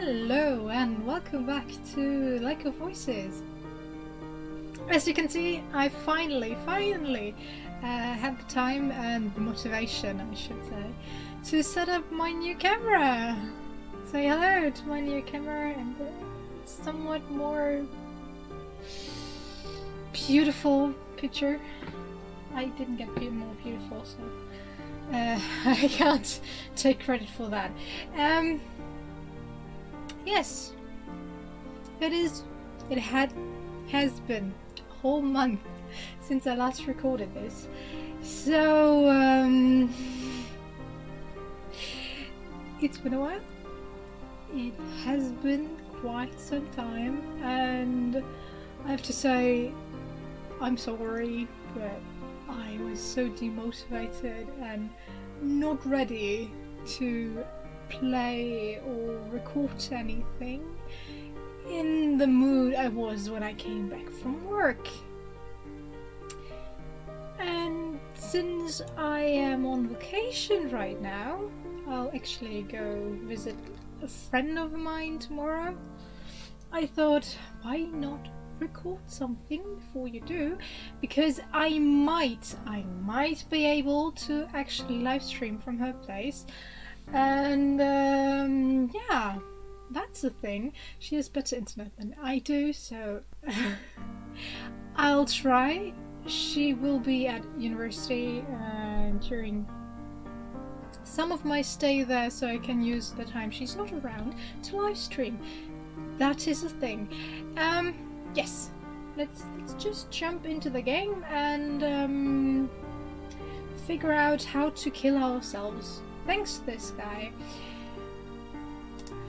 Hello and welcome back to Leica Voices. As you can see, I finally had the time and the motivation, I should say, to set up my new camera. Say hello to my new camera and the somewhat more beautiful picture. I didn't get more beautiful, so I can't take credit for that. Yes, it has been a whole month since I last recorded this, so it's been a while. It has been quite some time, and I have to say I'm sorry, but I was so demotivated and not ready to play or record anything in the mood I was when I came back from work. And since I am on vacation right now, I'll actually go visit a friend of mine tomorrow. I thought, why not record something before you do, because I might be able to actually live stream from her place. And yeah, that's the thing. She has better internet than I do, so I'll try. She will be at university during some of my stay there, so I can use the time she's not around to live stream. That is the thing. Yes, let's just jump into the game and figure out how to kill ourselves. Thanks to this guy.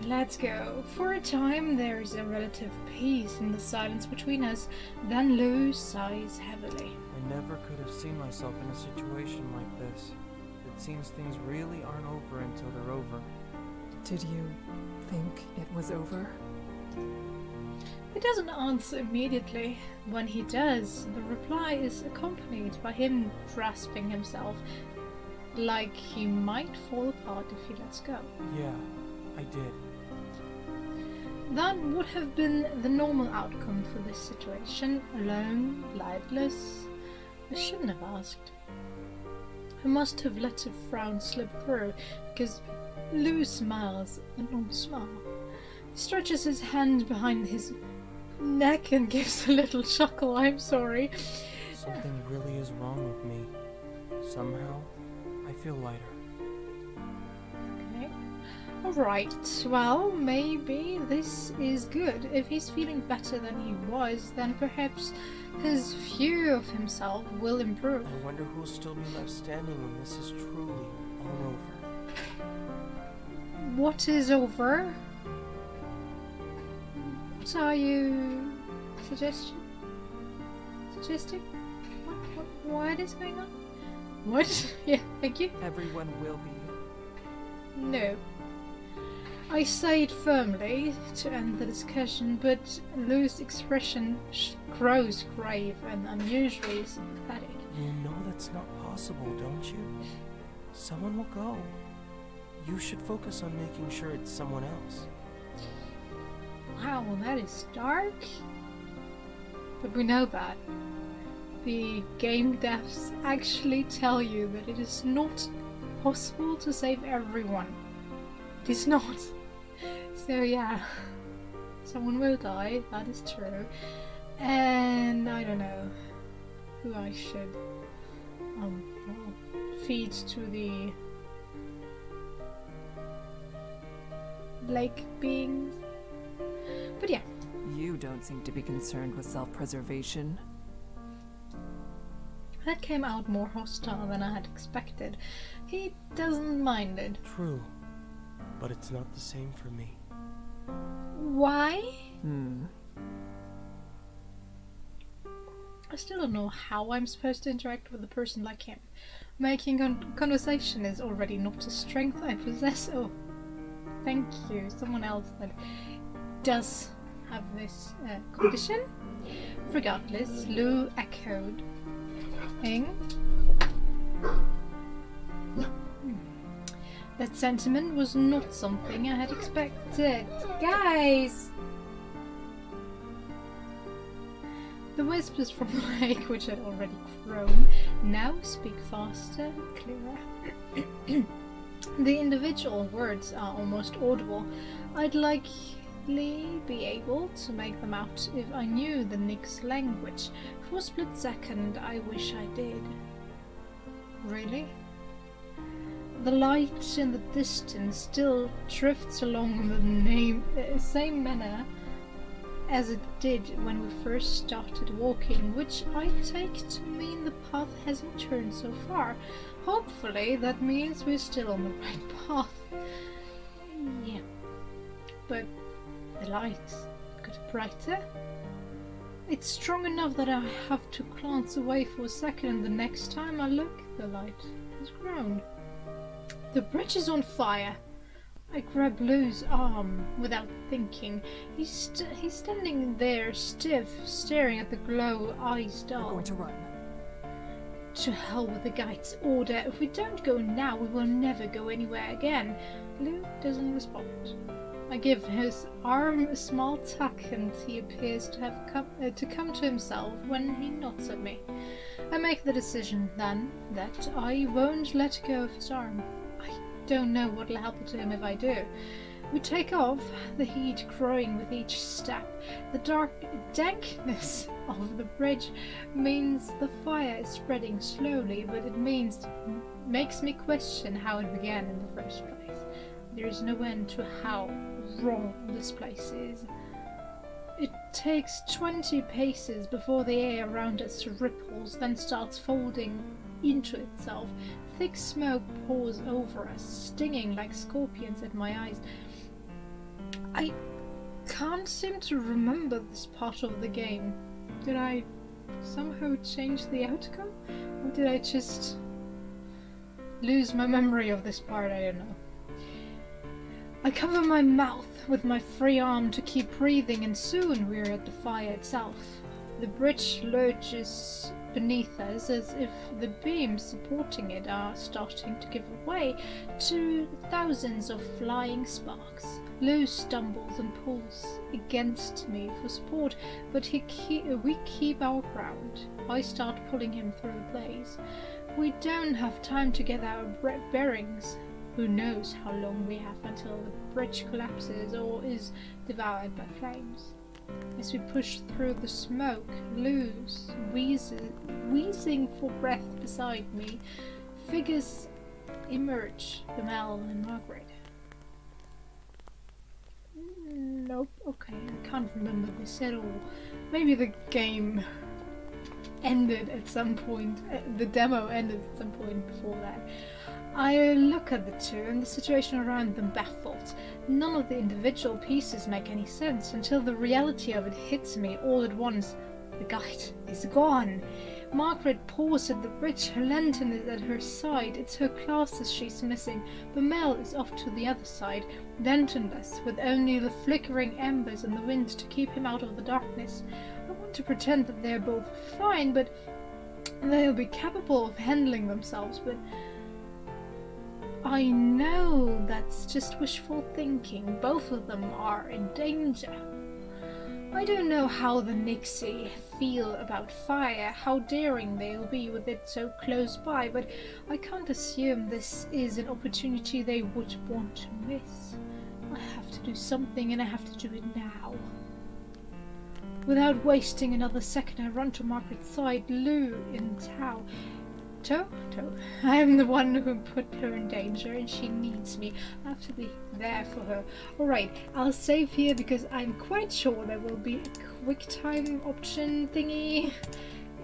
Let's go. For a time there is a relative peace in the silence between us. Then Lou sighs heavily. I never could have seen myself in a situation like this. It seems things really aren't over until they're over. Did you think it was over? He doesn't answer immediately. When he does, the reply is accompanied by him grasping himself, like he might fall apart if he lets go. Yeah, I did. That would have been the normal outcome for this situation. Alone, lightless. I shouldn't have asked. I must have let a frown slip through, because Lou smiles a non-smile. He stretches his hand behind his neck and gives a little chuckle. I'm sorry. Something really is wrong with me. Somehow, I feel lighter. Okay. Alright, well, maybe this is good. If he's feeling better than he was, then perhaps his view of himself will improve. I wonder who'll still be left standing when this is truly all over. What is over? What are you suggesting? What is going on? What? Yeah, thank you. Everyone will be. No. I say it firmly to end the discussion, but Lou's expression grows grave and unusually sympathetic. You know that's not possible, don't you? Someone will go. You should focus on making sure it's someone else. Wow, that is dark. But we know that. The game devs actually tell you that it is not possible to save everyone. It is not. So yeah, someone will die, that is true. And I don't know who I should feed to the lake beings. But yeah. You don't seem to be concerned with self-preservation. That came out more hostile than I had expected. He doesn't mind it. True, but it's not the same for me. Why? I still don't know how I'm supposed to interact with a person like him. Making conversation is already not a strength I possess. Oh, thank you. Someone else that does have this condition. Regardless, Lou echoed. That sentiment was not something I had expected. Guys! The whispers from the lake, which had already grown, now speak faster and clearer. The individual words are almost audible. I'd likely be able to make them out if I knew the Nyx language. For a split second, I wish I did. Really? The light in the distance still drifts along the same manner as it did when we first started walking, which I take to mean the path hasn't turned so far. Hopefully that means we're still on the right path. Yeah. But the light got brighter. It's strong enough that I have to glance away for a second, and the next time I look, the light has grown. The bridge is on fire. I grab Lou's arm without thinking. He's standing there stiff, staring at the glow, eyes dull. We're going to run. To hell with the guide's order. If we don't go now, we will never go anywhere again. Lou doesn't respond. I give his arm a small tuck, and he appears to have come to himself when he nods at me. I make the decision then that I won't let go of his arm. I don't know what'll happen to him if I do. We take off, the heat growing with each step. The dankness of the bridge means the fire is spreading slowly, but it makes me question how it began in the first place. There is no end to how raw this place is. It takes 20 paces before the air around us ripples, then starts folding into itself. Thick smoke pours over us, stinging like scorpions at my eyes. I can't seem to remember this part of the game. Did I somehow change the outcome? Or did I just lose my memory of this part? I don't know. I cover my mouth with my free arm to keep breathing, and soon we're at the fire itself. The bridge lurches beneath us as if the beams supporting it are starting to give way to thousands of flying sparks. Lou stumbles and pulls against me for support, but we keep our ground. I start pulling him through the blaze. We don't have time to get our bearings. Who knows how long we have until the bridge collapses or is devoured by flames. As we push through the smoke, Lou's wheezing for breath beside me. Figures emerge, Bamel and Margaret. Nope, okay, I can't remember this at all. Maybe the game ended at some point, the demo ended at some point before that. I look at the two and the situation around them baffled. None of the individual pieces make any sense until the reality of it hits me all at once. The guide is gone. Margaret paused at the bridge, her lantern is at her side. It's her glasses she's missing. Bamel is off to the other side, lanternless, with only the flickering embers in the wind to keep him out of the darkness. I want to pretend that they're both fine, but they'll be capable of handling themselves, but I know that's just wishful thinking. Both of them are in danger. I don't know how the Nixie feel about fire, how daring they'll be with it so close by, but I can't assume this is an opportunity they would want to miss. I have to do something, and I have to do it now. Without wasting another second, I run to Margaret's side, Lou in tow. I am the one who put her in danger, and she needs me. I have to be there for her. Alright, I'll save here because I'm quite sure there will be a quick time option thingy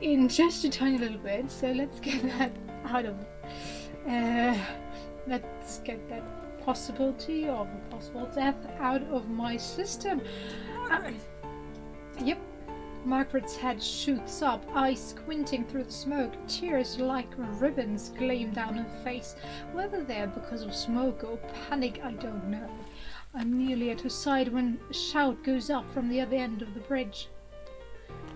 in just a tiny little bit, so let's get that out of let's get that possibility of a possible death out of my system. Yep. Margaret's head shoots up, eyes squinting through the smoke. Tears like ribbons gleam down her face. Whether they're because of smoke or panic, I don't know. I'm nearly at her side when a shout goes up from the other end of the bridge.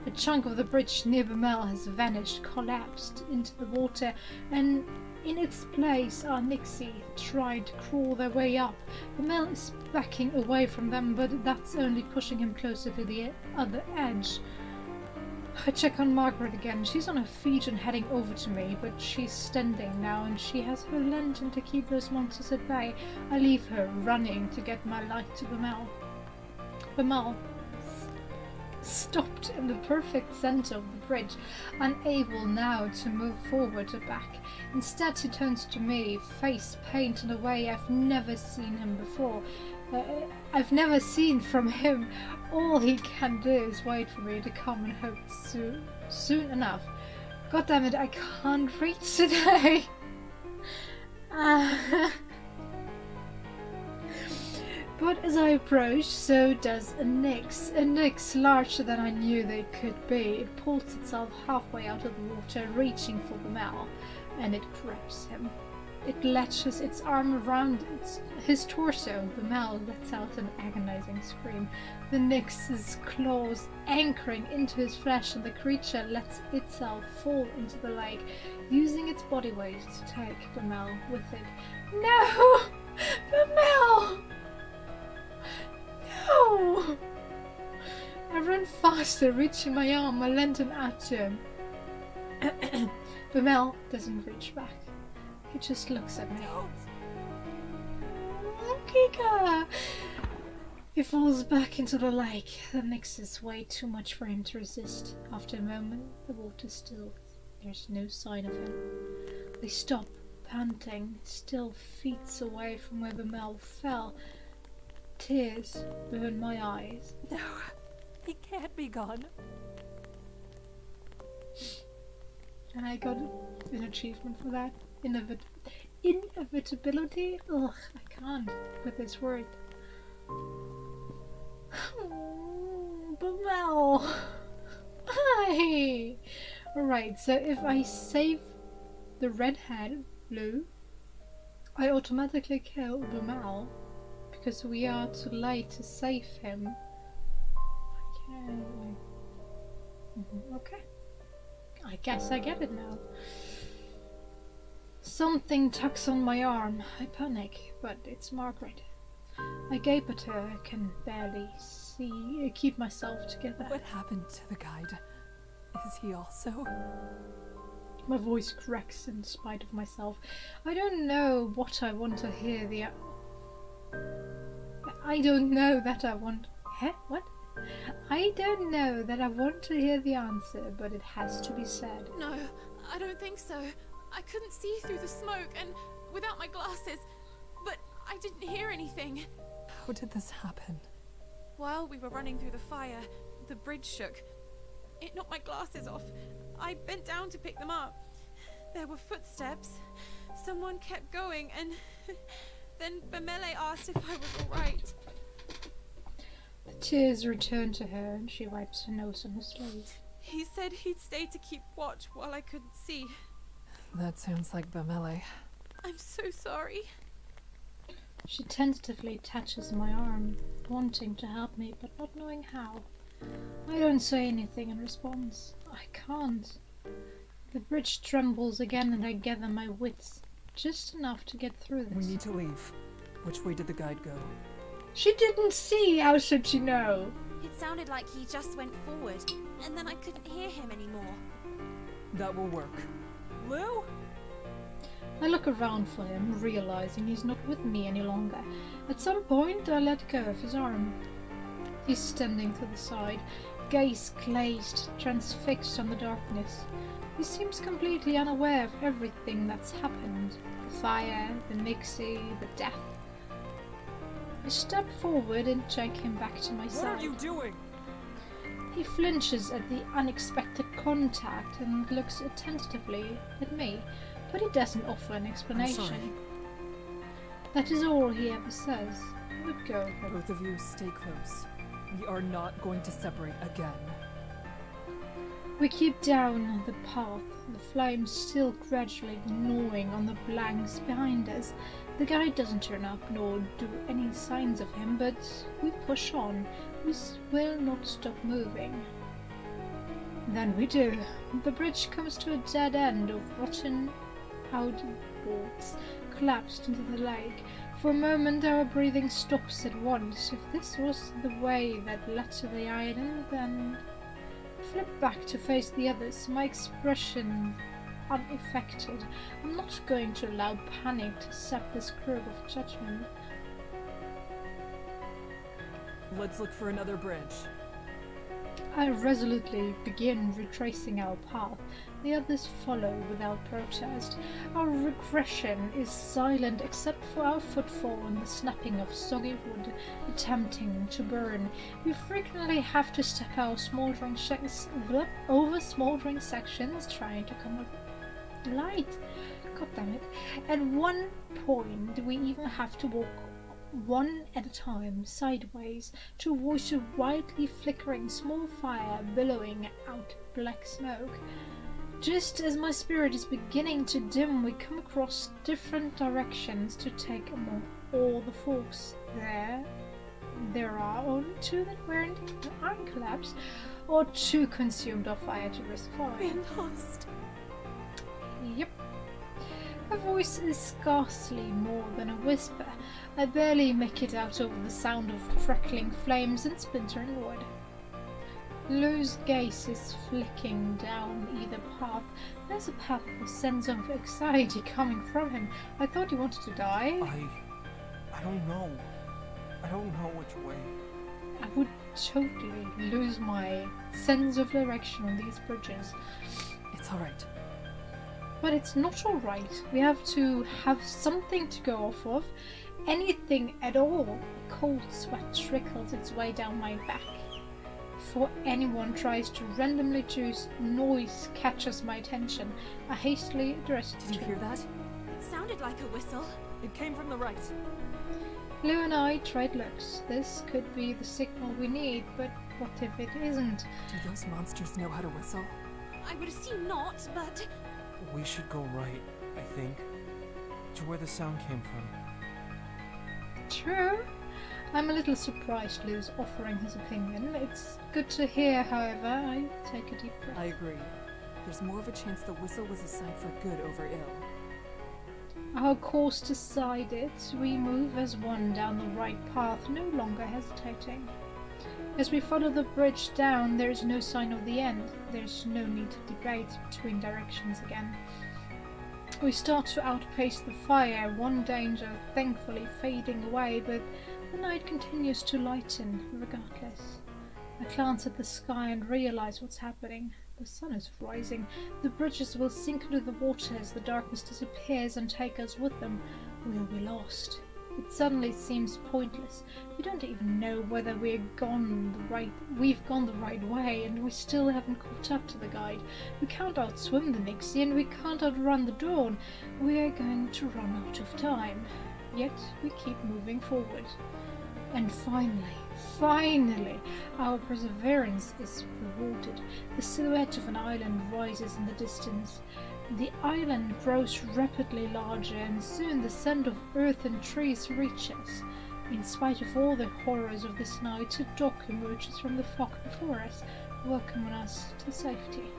A chunk of the bridge near Bamel has vanished, collapsed into the water, and In its place are Nixie, trying to crawl their way up. Bamel is backing away from them, but that's only pushing him closer to the other edge. I check on Margaret again. She's on her feet and heading over to me, but she's standing now and she has her lantern to keep those monsters at bay. I leave her running to get my light to Bamel. Bamel stopped in the perfect center of the bridge, unable now to move forward or back. Instead he turns to me, face painted in a way I've never seen him before. I've never seen from him. All he can do is wait for me to come and hope soon enough. God damn it, I can't read today. But as I approach, so does a Nyx larger than I knew they could be. It pulls itself halfway out of the water, reaching for Bamel, and it grabs him. It latches its arm around his torso. Bamel lets out an agonizing scream. The Nyx's claws anchoring into his flesh, and the creature lets itself fall into the lake, using its body weight to take Bamel with it. No! Bamel! No! I run faster, reaching my arm, my lantern at him. Bamel doesn't reach back. He just looks at me. Kika! He falls back into the lake. The Nyx is way too much for him to resist. After a moment, the water stills. There's no sign of him. They stop, panting, still feet away from where Bamel fell. Tears burn my eyes. No, he can't be gone. And I got an achievement for that. Inevitability? Ugh, I can't with this word. Bamel! Hi! Alright, so if I save the redhead, Blue, I automatically kill Bamel because we are too late to save him. Okay. Okay. I guess I get it now. Something tugs on my arm. I panic, but it's Margaret. I gape at her. I can barely keep myself together. What happened to the guide? Is he also? My voice cracks in spite of myself. I don't know what I want to hear. I don't know that I want... What? I don't know that I want to hear the answer, but it has to be said. No, I don't think so. I couldn't see through the smoke and without my glasses, but I didn't hear anything. How did this happen? While we were running through the fire, the bridge shook. It knocked my glasses off. I bent down to pick them up. There were footsteps. Someone kept going, and then Bamele asked if I was alright. The tears return to her, and she wipes her nose on her sleeve. He said he'd stay to keep watch while I couldn't see. That sounds like Bamele. I'm so sorry. She tentatively touches my arm, wanting to help me, but not knowing how. I don't say anything in response. I can't. The bridge trembles again and I gather my wits, just enough to get through this. We need to leave. Which way did the guide go? She didn't see, how should she know? It sounded like he just went forward, and then I couldn't hear him anymore. That will work. Lou? I look around for him, realizing he's not with me any longer. At some point, I let go of his arm. He's standing to the side, gaze glazed, transfixed on the darkness. He seems completely unaware of everything that's happened. The fire, the Nixie, the death. I step forward and drag him back to my side. What are you doing? He flinches at the unexpected contact and looks attentively at me, but he doesn't offer an explanation. I'm sorry. That is all he ever says. Let go of him. Both of you stay close. We are not going to separate again. We keep down the path, the flames still gradually gnawing on the blanks behind us. The guide doesn't turn up, nor do any signs of him, but we push on. We will not stop moving. Then we do. The bridge comes to a dead end of rotten outboards collapsed into the lake. For a moment our breathing stops at once. If this was the way that led to the island, then I flip back to face the others, my expression unaffected. I'm not going to allow panic to sap this curb of judgment. Let's look for another bridge. I resolutely begin retracing our path. The others follow without protest. Our regression is silent except for our footfall and the snapping of soggy wood attempting to burn. We frequently have to step over smoldering sections trying to come up light. God damn it. At one point we even have to walk one at a time sideways to avoid a wildly flickering small fire billowing out black smoke. Just as my spirit is beginning to dim, we come across different directions to take all the forks. There are only two that weren't collapsed or too consumed of fire to risk following. We're lost. Yep. Her voice is scarcely more than a whisper. I barely make it out over the sound of crackling flames and splintering wood. Lou's gaze is flicking down either path. There's a palpable sense of anxiety coming from him. I thought he wanted to die. I don't know. I don't know which way. I would totally lose my sense of direction on these bridges. It's alright. But it's not alright. We have to have something to go off of. Anything at all. A cold sweat trickles its way down my back. Before anyone tries to randomly choose, noise catches my attention. I hastily address it. Did you hear that? It sounded like a whistle. It came from the right. Lou and I trade looks. This could be the signal we need, but what if it isn't? Do those monsters know how to whistle? I would assume not, but We should go right, I think. To where the sound came from. True. I'm a little surprised Lou's offering his opinion. It's good to hear, however. I take a deep breath. I agree. There's more of a chance the whistle was a sign for good over ill. Our course decided, we move as one down the right path, no longer hesitating. As we follow the bridge down, there is no sign of the end. There's no need to debate between directions again. We start to outpace the fire, one danger thankfully fading away, but the night continues to lighten regardless. I glance at the sky and realize what's happening. The sun is rising. The bridges will sink into the water as the darkness disappears and take us with them. We'll be lost. It suddenly seems pointless. We don't even know whether we've gone the right way, and we still haven't caught up to the guide. We can't outswim the Nixie, and we can't outrun the dawn. We're going to run out of time. Yet we keep moving forward. And finally, our perseverance is rewarded. The silhouette of an island rises in the distance. The island grows rapidly larger, and soon the scent of earth and trees reaches. In spite of all the horrors of this night, a dock emerges from the fog before us, welcoming us to safety.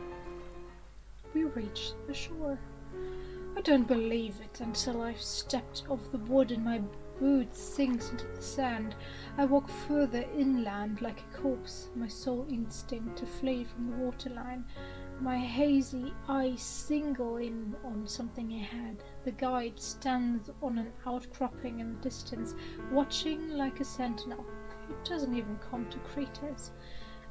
We reach the shore. I don't believe it until I've stepped off the wood and my boot sinks into the sand. I walk further inland like a corpse, my sole instinct to flee from the waterline. My hazy eyes single in on something ahead. The guide stands on an outcropping in the distance, watching like a sentinel. He doesn't even come to greet us.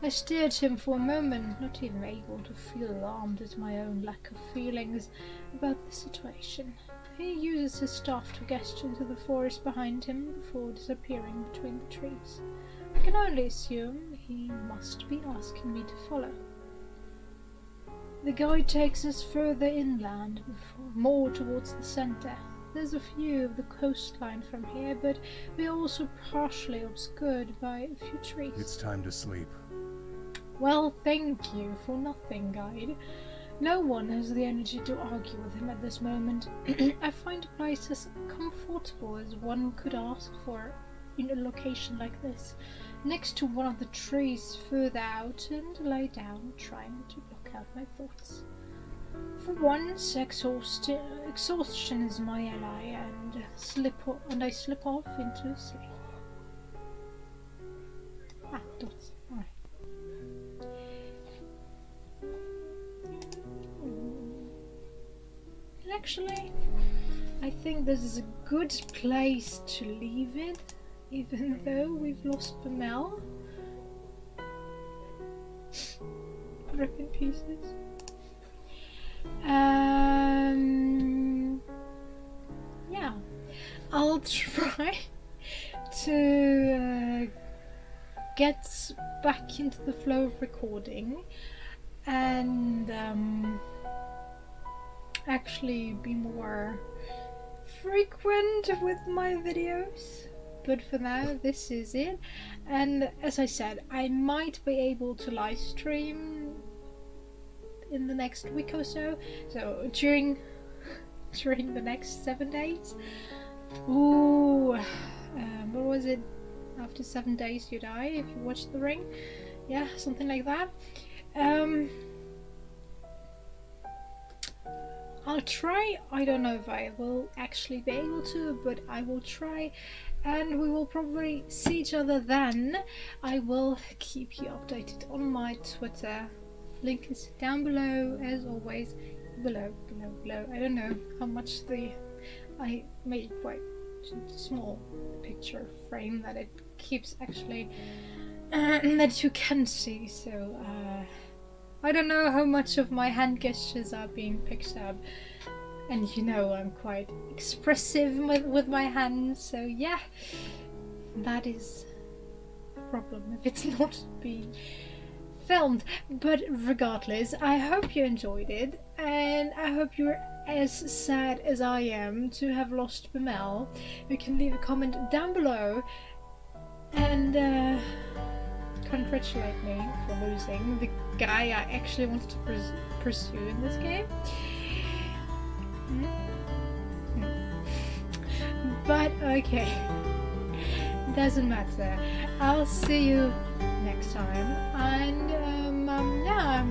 I stare at him for a moment, not even able to feel alarmed at my own lack of feelings about the situation. He uses his staff to gesture into the forest behind him before disappearing between the trees. I can only assume he must be asking me to follow. The guide takes us further inland, more towards the center. There's a view of the coastline from here, but we're also partially obscured by a few trees. It's time to sleep. Well, thank you for nothing, guide. No one has the energy to argue with him at this moment. I find a place as comfortable as one could ask for in a location like this, next to one of the trees further out, and lay down, trying to block out my thoughts. For once, exhaustion is my ally, and I slip off into sleep. Ah, dots. Alright. Actually, I think this is a good place to leave it, even though we've lost Bamel. Rip in pieces. Yeah, I'll try to get back into the flow of recording and actually be more frequent with my videos. But for now, this is it. And as I said, I might be able to live stream in the next week or so. So during the next 7 days. Ooh, what was it? After 7 days you die if you watch The Ring. Yeah, something like that. I'll try. I don't know if I will actually be able to, but I will try, and we will probably see each other then. I will keep you updated on my Twitter. Link is down below, as always. Below. I don't know how much I made it quite small picture frame that it keeps actually that you can see. So I don't know how much of my hand gestures are being picked up, and you know I'm quite expressive with my hands, so yeah, that is a problem if it's not being filmed. But regardless, I hope you enjoyed it, and I hope you're as sad as I am to have lost Bamel. You can leave a comment down below and congratulate me for losing the guy I actually wanted to pursue in this game. But okay, doesn't matter. I'll see you next time, and yeah,